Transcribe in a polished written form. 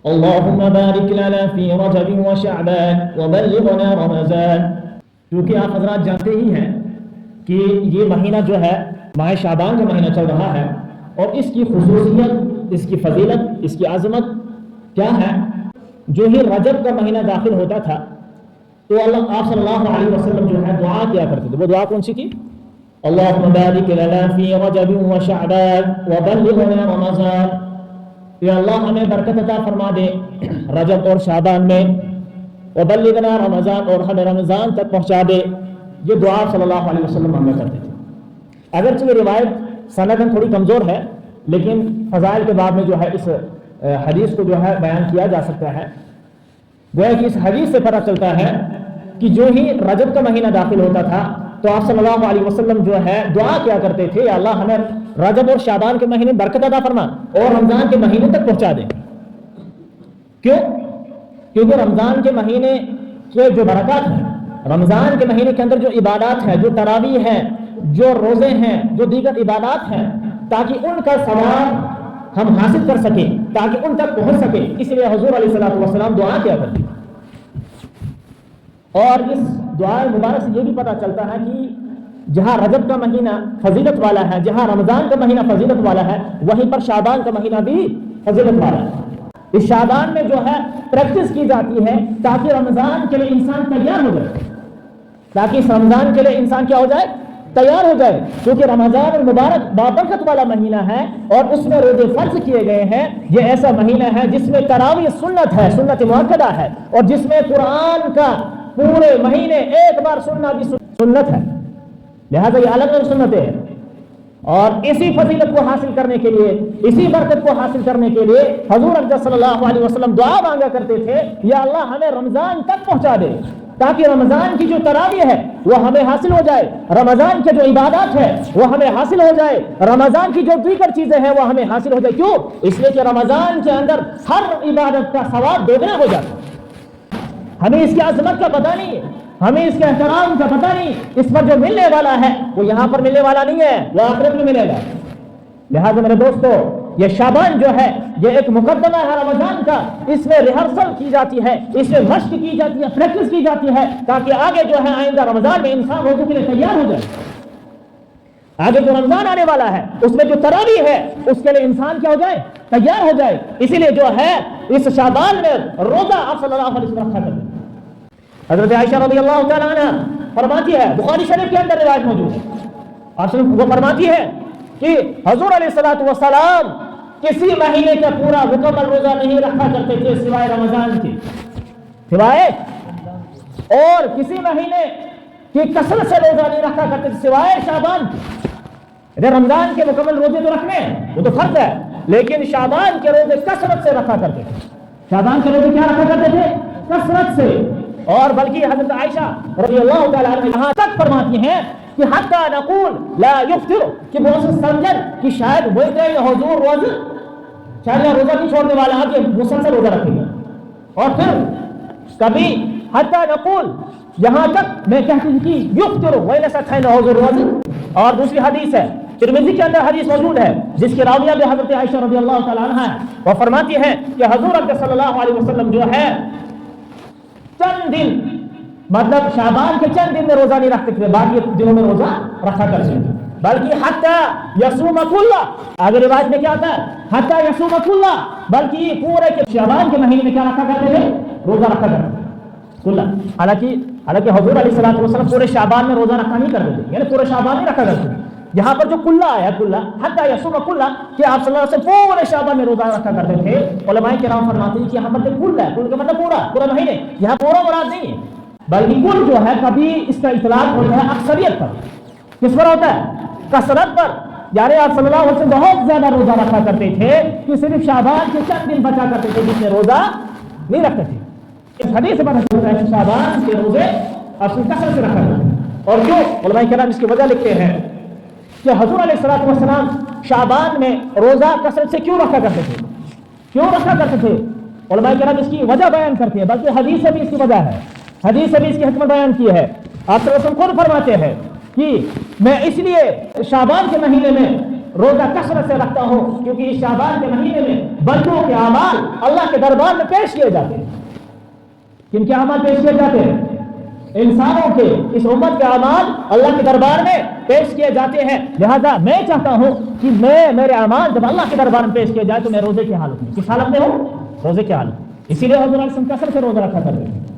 اللهم بارك لنا في رجب وشعبان وبلغنا رمضان. کیونکہ آپ حضرات جانتے ہی ہیں کہ یہ مہینہ جو ہے ماہ شعبان کا مہینہ چل رہا ہے، اور اس کی خصوصیت، اس کی فضیلت، اس کی عظمت کیا ہے؟ جو ہی رجب کا مہینہ داخل ہوتا تھا تو آپ صلی اللہ علیہ وسلم جو ہے دعا کیا کرتے تھے. وہ دعا کون سی تھی؟ اللہم بارک لنا فی رجب وشعبان وبلغنا رمضان. یا اللہ ہمیں برکت عطا فرما دے رجب اور شعبان میں، وبلغنا رمضان، اور ہمیں رمضان تک پہنچا دے. یہ دعا صلی اللہ علیہ وسلم ہمیں کرتے تھے. اگرچہ یہ روایت سندن تھوڑی کمزور ہے، لیکن فضائل کے باب میں جو ہے اس حدیث کو جو ہے بیان کیا جا سکتا ہے. گویا کہ اس حدیث سے پتہ چلتا ہے کہ جو ہی رجب کا مہینہ داخل ہوتا تھا تو آپ صلی اللہ علیہ وسلم جو ہے دعا کیا کرتے تھے، یا اللہ ہمیں رجب اور شعبان کے مہینے برکت عطا فرما اور رمضان کے مہینے تک پہنچا دے. کیوں؟ کیونکہ رمضان کے مہینے کے جو برکات ہیں، رمضان کے مہینے کے اندر جو عبادات ہیں، جو تراویح ہیں، جو روزے ہیں، جو دیگر عبادات ہیں، تاکہ ان کا ثواب ہم حاصل کر سکیں، تاکہ ان تک پہنچ سکیں، اس لیے حضور علیہ السلام دعا کیا کرتے. اور اس دعا مبارک سے یہ بھی پتہ چلتا ہے کہ جہاں رجب کا مہینہ فضیلت والا ہے، جہاں رمضان کا مہینہ فضیلت والا ہے، وہیں پر شعبان کا مہینہ بھی فضیلت والا ہے. اس شعبان میں جو ہے پریکٹس کی جاتی ہے تاکہ رمضان کے لیے انسان تیار ہو جائے، تاکہ اس رمضان کے لیے انسان کیا ہو جائے؟ تیار ہو جائے. کیونکہ رمضان المبارک بابرکت والا مہینہ ہے اور اس میں روزے فرض کیے گئے ہیں. یہ ایسا مہینہ ہے جس میں تراویح سنت ہے، سنت مؤکدہ ہے، اور جس میں قرآن کا پورے مہینے ایک بار سننا بھی سنت ہے. لہذا یہ الگ الگ سنتیں ہیں. اور اسی فضیلت کو حاصل کرنے کے لیے، اسی برکت کو حاصل کرنے کے لیے حضور اقدس صلی اللہ علیہ وسلم دعا مانگا کرتے تھے، یا اللہ ہمیں رمضان تک پہنچا دے تاکہ رمضان کی جو تراویح ہے وہ ہمیں حاصل ہو جائے، رمضان کے جو عبادات ہے وہ ہمیں حاصل ہو جائے، رمضان کی جو دیگر چیزیں ہیں وہ ہمیں حاصل ہو جائے. کیوں؟ اس لیے کہ رمضان کے اندر ہر عبادت کا ثواب دوگنا ہو جاتا ہے. ہمیں اس کی عظمت کا پتہ نہیں ہے، ہمیں اس کے احترام کا پتہ نہیں. اس پر جو ملنے والا ہے وہ یہاں پر ملنے والا نہیں ہے، وہ آخرت میں ملے گا. لہذا میرے دوستو، یہ شعبان جو ہے یہ ایک مقدمہ ہے رمضان کا. اس میں ریہرسل کی جاتی ہے، اس میں مشق کی جاتی ہے، پریکٹس کی جاتی ہے، تاکہ آگے جو ہے آئندہ رمضان میں انسان روزے کے لیے تیار ہو جائے. آگے جو رمضان آنے والا ہے اس میں جو تراویح ہے اس کے لیے انسان کیا ہو جائے؟ تیار ہو جائے. اسی لیے جو ہے اس شعبان میں روزہ آپ صلی اللہ علیہ وسلم رکھا کرتے. حضرت عائشہ رضی اللہ تعالیٰ عنہ فرماتی ہے، بخاری شریف کے اندر روایت موجود ہے، وہ فرماتی ہے کہ حضور علیہ السلام کسی مہینے کا پورا مکمل روزہ نہیں رکھا کرتے تھے سوائے رمضان کے، سوائے، اور کسی مہینے کی کثرت سے روزہ نہیں رکھا کرتے تھے سوائے شعبان کے. ادھر رمضان کے مکمل روزے تو رکھنے وہ تو فرض ہے، لیکن شعبان کے روزے کثرت سے رکھا کرتے تھے. شعبان کے روزے کیا رکھا کرتے تھے؟ کثرت سے. اور بلکہ حضرت عائشہ رضی اللہ تعالیٰ عنہ یہاں تک فرماتی ہیں کہ حتی نقول لا یفطر، کہ وہ سمجھن کہ شاید وہ کہیں حضور روزہ نہیں چھوڑنے والا ہے کہ مسلسل روزہ رکھے گا. اور پھر کبھی حتی نقول، یہاں تک میں کہتی ہوں کہ یفطر ویسا کھانا حضور روزہ. اور دوسری حدیث ہے ترمذی کے اندر حدیث موجود ہے جس کے راویہ بھی حضرت عائشہ رضی اللہ تعالیٰ عنہ ہے. وہ فرماتی ہے کہ حضور صلی اللہ علیہ وسلم جو ہے چند دن، مطلب شعبان کے چند دن میں روزہ نہیں رکھتے تھے، باقی دنوں میں روزہ رکھا کرتے تھے. بلکہ حتی یصوم کل، آگے روایت میں کیا آتا ہے؟ حتی یصوم کل، بلکہ پورے کے شعبان کے مہینے میں کیا رکھا کرتے تھے؟ روزہ رکھا کرتے تھے کل. حالانکہ حضور علیہ السلام پورے شعبان میں روزہ رکھا نہیں کرتے تھے، یعنی پورے شعبان نہیں رکھا کرتے تھے. یہاں پر جو کلہ آیا، کلہ حتی یصوم کل، کہ آپ صلی اللہ علیہ وسلم پورے شعبان میں روزہ رکھا کرتے تھے. علماء کرام فرماتے ہیں کہ یہاں پر جو کل ہے، کل کا مطلب پورا مہینے، یہاں پورا مراد نہیں ہے، بلکہ کل جو ہے کبھی اس کا اطلاق ہوتا ہے اکثریت پر. کس پر ہوتا ہے؟ کثرت پر. یعنی آپ صلی اللہ علیہ وسلم بہت زیادہ روزہ رکھا کرتے تھے کہ صرف شعبان کے چند دن بچا کرتے تھے جس میں روزہ نہیں رکھتے تھے. اس حدیث سے پتہ چلتا ہے کہ شعبان کے روزے اصل کثرت سے رکھا کرتے ہیں. اور کیوں؟ علماء کرام اس کی وجہ لکھتے ہیں کہ حضور علیہ السلام شعبان میں روزہ کثرت سے کیوں رکھا کرتے تھے. علماء کرام اس کی وجہ بیان کرتے ہیں، بلکہ حدیث سے بھی اس کی وجہ ہے، حدیث سے بھی اس کی حکمت بیان کی ہے. آپ صلی اللہ علیہ وسلم خود فرماتے ہیں کہ میں اس لیے شعبان کے مہینے میں روزہ کثرت سے رکھتا ہوں، کیونکہ اس شعبان کے مہینے میں بندوں کے اعمال اللہ کے دربار میں پیش کیے جاتے ہیں۔ کن کے اعمال پیش کیے جاتے ہیں؟ انسانوں کے، اس امت کے اعمال اللہ کے دربار میں پیش کیے جاتے ہیں۔ لہذا میں چاہتا ہوں کہ میرے اعمال جب اللہ کے دربار میں پیش کیے جائے تو میں روزے کی حالت میں، کس حالت میں ہوں؟ روزے کی حالت۔ اسی لیے حضور صلی اللہ علیہ وسلم کثرت سے روزہ رکھا کرتے ہیں۔